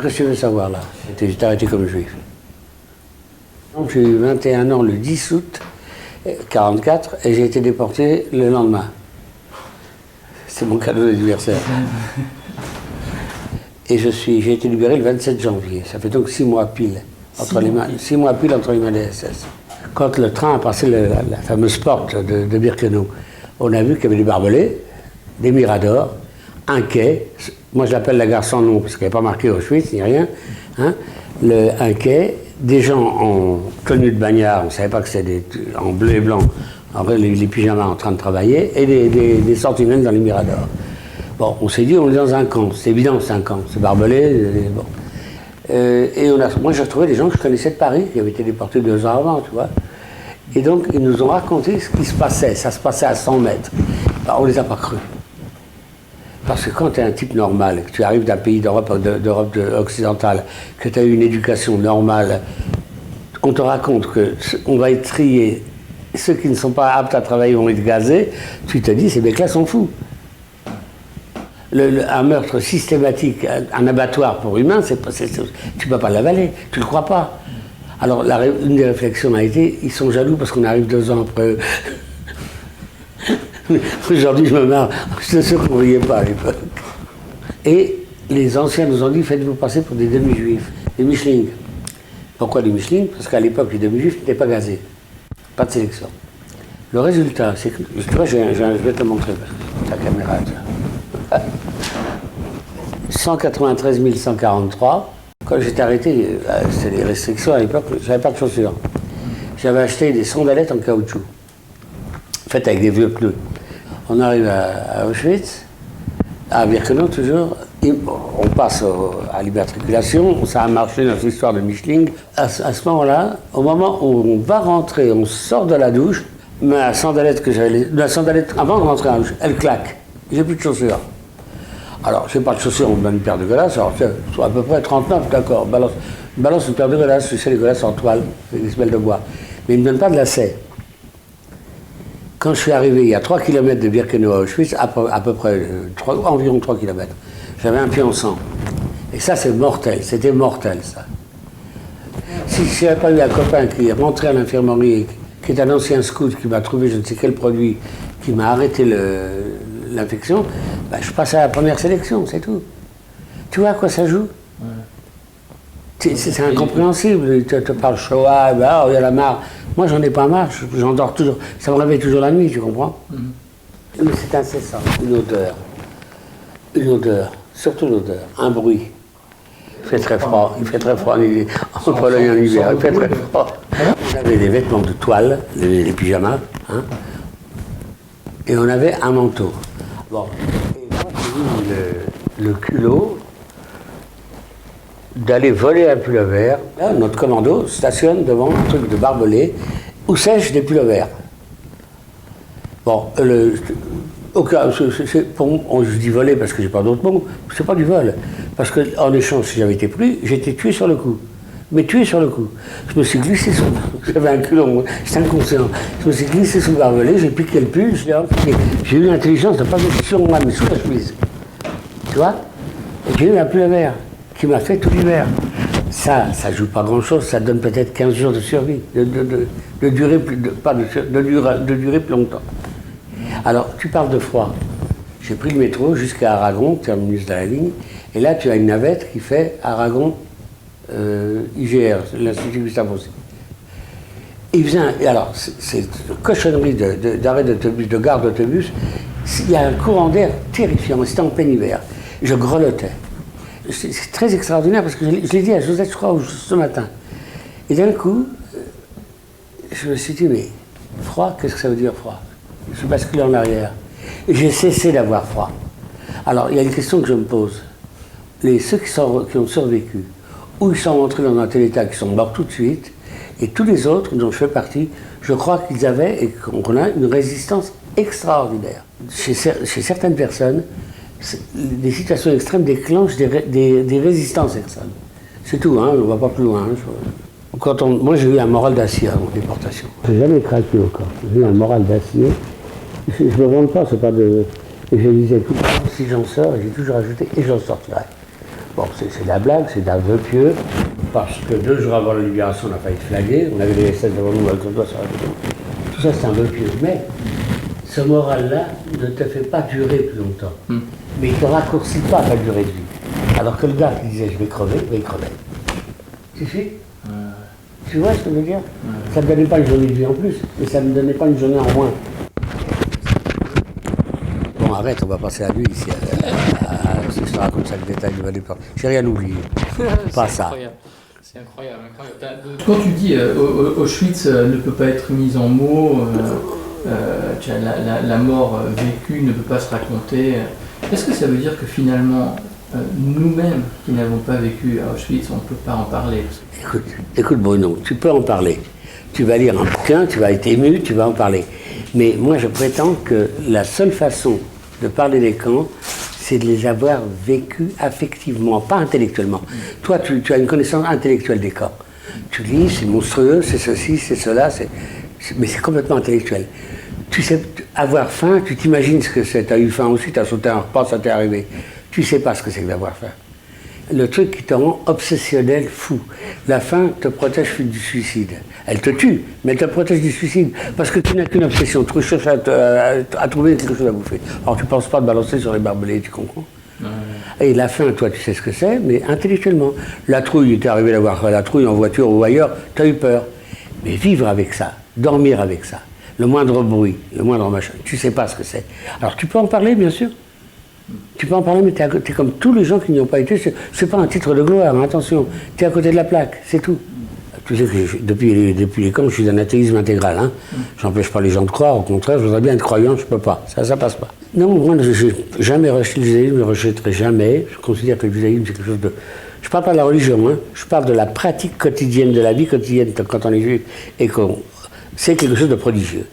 Alors qu'est-ce que tu veux savoir là? J'étais arrêté comme juif. Donc j'ai eu 21 ans le 10 août 1944 et j'ai été déporté le lendemain. C'est mon cadeau d'anniversaire. Et j'ai été libéré le 27 janvier. Ça fait donc 6 mois pile entre les mains des SS. Quand le train a passé la fameuse porte de Birkenau, on a vu qu'il y avait des barbelés, des miradors, un quai. Moi je l'appelle la gare sans nom parce qu'elle n'est pas marquée Auschwitz ni rien. Hein, un quai, des gens en tenue de bagnard, on ne savait pas que c'était en bleu et blanc, les pyjamas en train de travailler, et des sentinelles dans les miradors. Bon, on s'est dit, on est dans un camp, c'est évident c'est un camp, c'est barbelé, bon. Moi j'ai retrouvé des gens que je connaissais de Paris, qui avaient été déportés 2 ans avant, tu vois. Et donc ils nous ont raconté ce qui se passait, ça se passait à 100 mètres. Alors, on ne les a pas crus. Parce que quand tu es un type normal, que tu arrives d'un pays d'Europe occidentale, que tu as eu une éducation normale, on te raconte qu'on va être trié, ceux qui ne sont pas aptes à travailler vont être gazés, tu te dis, ces mecs-là sont fous. Un meurtre systématique, un abattoir pour humains, tu ne peux pas l'avaler, tu ne le crois pas. Alors, une des réflexions a été, ils sont jaloux parce qu'on arrive 2 ans après eux. Aujourd'hui, je me marre, c'est sûr qu'on ne riait pas à l'époque. Et les anciens nous ont dit, faites-vous passer pour des demi-juifs, des Micheling. Pourquoi des Micheling? Parce qu'à l'époque, les demi-juifs n'étaient pas gazés. Pas de sélection. Le résultat, c'est que, tu vois, je vais te le montrer, ta caméra, tu vois. 193 143. Quand j'étais arrêté, c'était les restrictions à l'époque, je n'avais pas de chaussures. J'avais acheté des sandalettes en caoutchouc, faites avec des vieux pneus. On arrive à Auschwitz, à Birkenau toujours, on passe à l'immatriculation, ça a marché notre histoire de Micheling. À ce moment-là, au moment où on va rentrer, on sort de la douche, ma sandalette que j'avais, la sandalette avant de rentrer à la douche, elle claque. J'ai plus de chaussures. Alors, j'ai pas de chaussures, on me donne une paire de godasses, alors soit à peu près 39, d'accord, balance une paire de godasses, tu sais, les godasses en toile, des semelles de bois. Mais ils ne me donnent pas de lacets. Quand je suis arrivé, il y a 3 km de Birkenau à Auschwitz, à peu près environ 3 km, j'avais un pied en sang. Et ça, c'est mortel, c'était mortel, ça. Si je n'avais pas eu un copain qui est rentré à l'infirmerie, qui est un ancien scout, qui m'a trouvé je ne sais quel produit, qui m'a arrêté l'infection, ben, je passais à la première sélection, c'est tout. Tu vois à quoi ça joue? Ouais. C'est incompréhensible. Tu te parles Shoah, ben, oh, il y a la marre. Moi, j'en ai pas marre, j'en dors toujours. Ça me réveille toujours la nuit, tu comprends? Mais c'est incessant. Une odeur, surtout l'odeur, un bruit. Il fait très froid en Pologne en hiver, il fait très froid. On avait des vêtements de toile, les pyjamas, hein, et on avait un manteau. Bon, et moi j'ai eu le culot d'aller voler un pullover. Là, notre commando stationne devant un truc de barbelé où sèche des pullovers. Bon, je dis voler parce que j'ai pas d'autre mot, c'est pas du vol. Parce qu'en échange, si j'avais été pris, j'étais tué sur le coup. Mais tué sur le coup. Je me suis glissé sous le j'avais un culot, j'étais inconscient. Je me suis glissé sous le barbelé, j'ai piqué le pull, je l'ai enfié. J'ai eu l'intelligence de ne pas mettre sur moi, mais sous la chemise. Tu vois? Et j'ai eu un pullover qui m'a fait tout l'hiver. Ça joue pas grand-chose, ça donne peut-être 15 jours de survie, de durer plus longtemps. Alors, tu parles de froid. J'ai pris le métro jusqu'à Aragon, terminus de la ligne, et là, tu as une navette qui fait Aragon IGR, l'Institut Gustave Roussy. Alors, c'est une cochonnerie d'arrêt d'autobus, de gare d'autobus, il y a un courant d'air terrifiant, c'était en plein hiver. Je grelottais. C'est très extraordinaire parce que je l'ai dit à Josette, je crois, ce matin. Et d'un coup, je me suis dit, mais froid, qu'est-ce que ça veut dire froid? Je suis basculé en arrière. Et j'ai cessé d'avoir froid. Alors, il y a une question que je me pose. Ceux qui ont survécu, ou ils sont rentrés dans un tel état qu'ils sont morts tout de suite, et tous les autres dont je fais partie, je crois qu'ils avaient et qu'on a une résistance extraordinaire. Chez certaines personnes, des situations extrêmes déclenchent des résistances extrêmes. C'est tout, hein, on ne va pas plus loin. Moi, j'ai eu un moral d'acier à mon déportation. Je n'ai jamais craqué au corps. J'ai eu un moral d'acier. Je ne me vante pas, c'est pas de... Et je disais tout le temps, si j'en sors, j'ai toujours ajouté, et j'en sortirai. Bon, c'est de la blague, c'est d'un vœu pieux, parce que 2 jours avant la libération, on a failli être flagué, on avait les SS devant nous avec le doigt sur la tête. Tout ça, c'est un vœu pieux. Mais ce moral-là ne te fait pas durer plus longtemps. Mais il ne te raccourcit pas ta durée de vie. Alors que le gars qui disait je vais crever, il crevait. Tu sais Tu vois ce que je veux dire Ça ne me donnait pas une journée de vie en plus, mais ça ne me donnait pas une journée en moins. Bon, arrête, on va passer à lui ici. Si je te raconte chaque détail de ma départ. J'ai rien oublié. Pas ça. Incroyable. C'est incroyable, incroyable. Quand tu dis Auschwitz ne peut pas être mise en mots, la mort vécue ne peut pas se raconter, est-ce que ça veut dire que finalement, nous-mêmes qui n'avons pas vécu à Auschwitz, on ne peut pas en parler? Écoute Bruno, tu peux en parler. Tu vas lire un bouquin, tu vas être ému, tu vas en parler. Mais moi je prétends que la seule façon de parler des camps, c'est de les avoir vécus affectivement, pas intellectuellement. Toi, tu as une connaissance intellectuelle des camps. Tu lis, c'est monstrueux, c'est ceci, c'est cela, mais c'est complètement intellectuel. Tu sais, avoir faim, tu t'imagines ce que c'est. Tu as eu faim aussi, tu as sauté un repas, ça t'est arrivé. Tu sais pas ce que c'est que d'avoir faim. Le truc qui te rend obsessionnel, fou. La faim te protège du suicide. Elle te tue, mais elle te protège du suicide. Parce que tu n'as qu'une obsession. Tu cherches à trouver quelque chose à bouffer. Alors tu ne penses pas te balancer sur les barbelés, tu comprends? Et la faim, toi, tu sais ce que c'est, mais intellectuellement. La trouille, il t'est arrivé d'avoir la trouille en voiture ou ailleurs, tu as eu peur. Mais vivre avec ça, dormir avec ça, le moindre bruit, le moindre machin, tu ne sais pas ce que c'est. Alors tu peux en parler, bien sûr. Tu peux en parler, mais tu es comme tous les gens qui n'y ont pas été. C'est pas un titre de gloire, hein, attention. Tu es à côté de la plaque, c'est tout. Tu sais que depuis les camps, je suis d'un athéisme intégral. Hein. J'empêche pas les gens de croire, au contraire, je voudrais bien être croyant, je peux pas. Ça passe pas. Non, moi, je n'ai jamais rejeté le judaïsme, je ne rejetterai jamais. Je considère que le judaïsme, c'est quelque chose de... Je parle pas de la religion, hein. Je parle de la pratique quotidienne, de la vie quotidienne, quand on est juif, et que c'est quelque chose de prodigieux.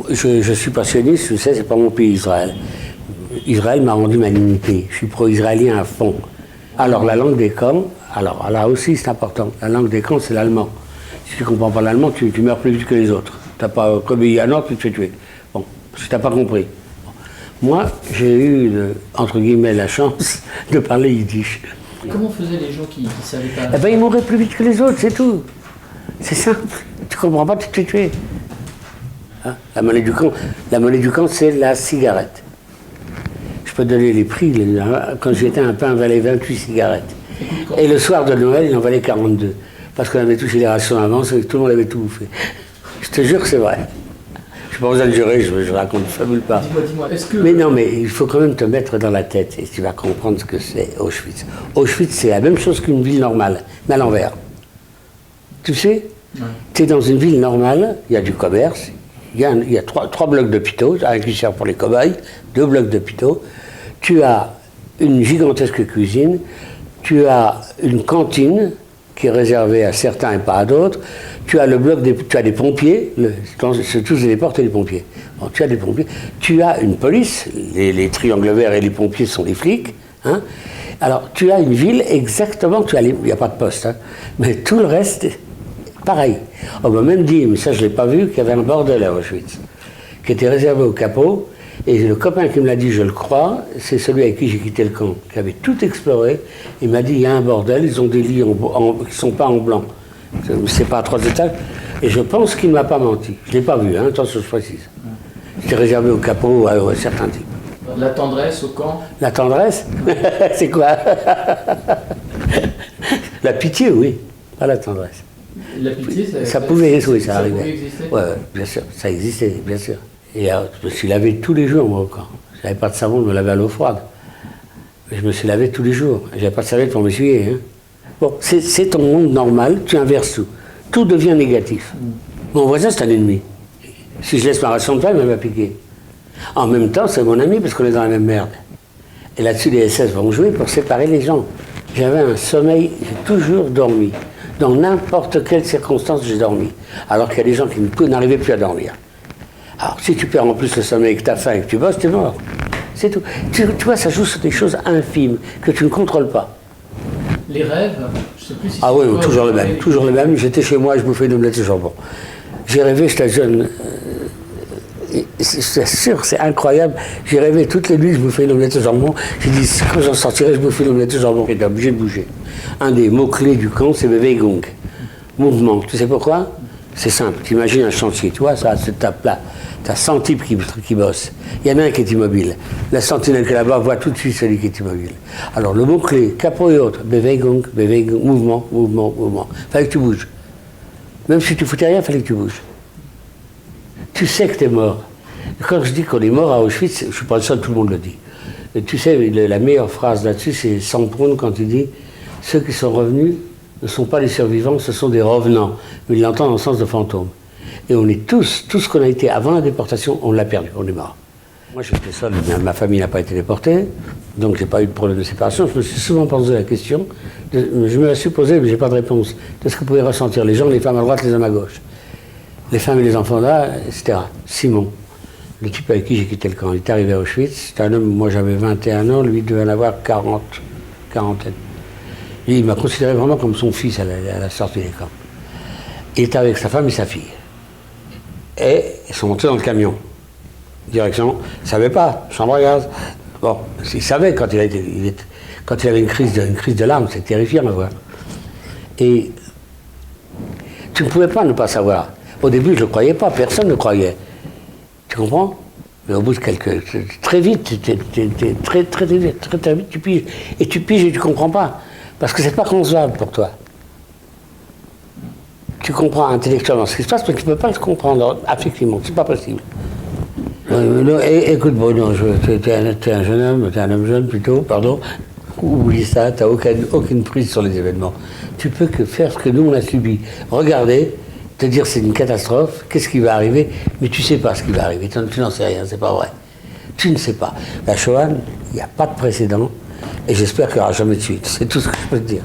Je suis passionniste, je sais, c'est pas mon pays, Israël. Israël m'a rendu ma dignité. Je suis pro-israélien à fond. Alors, la langue des camps, alors là aussi c'est important. La langue des camps, c'est l'allemand. Si tu ne comprends pas l'allemand, tu meurs plus vite que les autres. Tu n'as pas commis un ordre, tu te fais tuer. Bon, si tu n'as pas compris. Bon. Moi, j'ai eu, entre guillemets, la chance de parler yiddish. Comment faisaient les gens qui ne savaient pas? Eh bien, ils mouraient plus vite que les autres, c'est tout. C'est simple. Tu ne comprends pas, tu te fais tuer. Hein? La monnaie du camp, c'est la cigarette. Je peux donner les prix. Quand j'étais un pain, valait 28 cigarettes. Et le soir de Noël, il en valait 42. Parce qu'on avait touché les rations avant, tout le monde avait tout bouffé. Je te jure que c'est vrai. Je suis pas besoin de jurer, je raconte, je fabule pas. Dis-moi, est-ce que... Mais non, mais il faut quand même te mettre dans la tête et tu vas comprendre ce que c'est Auschwitz. Auschwitz, c'est la même chose qu'une ville normale, mais à l'envers. Tu sais, tu es dans une ville normale, il y a du commerce, il y a trois blocs d'hôpitaux, un qui sert pour les cobayes, 2 blocs d'hôpitaux. Tu as une gigantesque cuisine, tu as une cantine qui est réservée à certains et pas à d'autres, tu as le bloc tu as des pompiers, c'est tous les portes et les pompiers. Bon, tu as des pompiers, tu as une police, les triangles verts et les pompiers sont les flics. Hein. Alors tu as une ville exactement, il n'y a pas de poste, hein, mais tout le reste, pareil. On m'a même dit, mais ça je ne l'ai pas vu, qu'il y avait un bordel à Auschwitz, qui était réservé aux capots. Et le copain qui me l'a dit, je le crois, c'est celui avec qui j'ai quitté le camp, qui avait tout exploré. Il m'a dit, il y a un bordel, ils ont des lits qui ne sont pas en blanc. C'est pas à 3 étages. Et je pense qu'il ne m'a pas menti. Je ne l'ai pas vu, hein, attention, je précise. C'était réservé au capot à certains types. La tendresse au camp? La tendresse c'est quoi? La pitié, oui, pas la tendresse. La pitié, ça pouvait, oui, ça arrivait. Pouvait exister? Oui, bien sûr, ça existait, bien sûr. Et je me suis lavé tous les jours, moi, au camp. Je n'avais pas de savon, je me lavais à l'eau froide. Mais je me suis lavé tous les jours. Je n'avais pas de serviette pour m'essuyer. Hein. Bon, c'est ton monde normal, tu inverses tout. Tout devient négatif. Mon voisin, c'est un ennemi. Si je laisse ma ration de pain, il va piquer. En même temps, c'est mon ami parce qu'on est dans la même merde. Et là-dessus, les SS vont jouer pour séparer les gens. J'avais un sommeil, j'ai toujours dormi. Dans n'importe quelle circonstance, j'ai dormi. Alors qu'il y a des gens qui n'arrivaient plus à dormir. Alors, si tu perds en plus le sommeil, que tu as faim et que tu bosses, tu es mort. C'est tout. Tu vois, ça joue sur des choses infimes que tu ne contrôles pas. Les rêves, je ne sais plus si oui, toujours le même. Toujours le même. J'étais chez moi, je bouffais une omelette de jambon. J'ai rêvé, j'étais jeune. C'est sûr, c'est incroyable. J'ai rêvé toutes les nuits, je bouffais une omelette au jambon. J'ai dit, quand j'en sortirai, je bouffe une omelette au jambon. J'étais obligé de bouger. Un des mots-clés du camp, c'est Bewegung. Mouvement. Tu sais pourquoi? C'est simple. Tu imagines un chantier, tu vois, ça, cette table-là. Tu as 100 types qui bossent. Il y en a un qui est immobile. La sentinelle qui est là-bas voit tout de suite celui qui est immobile. Alors, le mot-clé, capot et autres, Bewegung, Bewegung, mouvement, mouvement, mouvement. Fallait que tu bouges. Même si tu foutais rien, fallait que tu bouges. Tu sais que tu es mort. Quand je dis qu'on est mort à Auschwitz, je ne suis pas le seul, tout le monde le dit. Et tu sais, la meilleure phrase là-dessus, c'est Samprun quand il dit « Ceux qui sont revenus ne sont pas les survivants, ce sont des revenants ». Mais il l'entend dans le sens de fantôme. Et on est tous, tout ce qu'on a été avant la déportation, on l'a perdu, on est mort. Moi j'étais seul, ma famille n'a pas été déportée, donc j'ai pas eu de problème de séparation. Je me suis souvent posé la question, je me la suis posée mais j'ai pas de réponse. Qu'est-ce que pouvaient ressentir les gens, les femmes à droite, les hommes à gauche? Les femmes et les enfants là, etc. Simon, le type avec qui j'ai quitté le camp, il est arrivé à Auschwitz, c'était un homme, moi j'avais 21 ans, lui devait en avoir 40. Et il m'a considéré vraiment comme son fils à la sortie des camps. Il était avec sa femme et sa fille. Et ils sont montés dans le camion. Direction, il ne savait pas, chambre à gaz. Bon, il savait quand il avait une crise de larmes, c'est terrifiant à voir. Et tu ne pouvais pas ne pas savoir. Au début, je ne le croyais pas, personne ne le croyait. Tu comprends? Mais au bout de très vite, très vite, tu piges. Et tu piges et tu ne comprends pas. Parce que ce n'est pas concevable pour toi. Tu comprends intellectuellement ce qui se passe, mais tu ne peux pas le comprendre affectivement, c'est pas possible. Écoute, Bruno, tu es un jeune homme, tu es un homme jeune plutôt, pardon, oublie ça, tu n'as aucune prise sur les événements. Tu peux que faire ce que nous on a subi. Regarder, te dire c'est une catastrophe, qu'est-ce qui va arriver, mais tu ne sais pas ce qui va arriver, tu n'en sais rien, c'est pas vrai. Tu ne sais pas. La Shoah, il n'y a pas de précédent, et j'espère qu'il n'y aura jamais de suite, c'est tout ce que je peux te dire.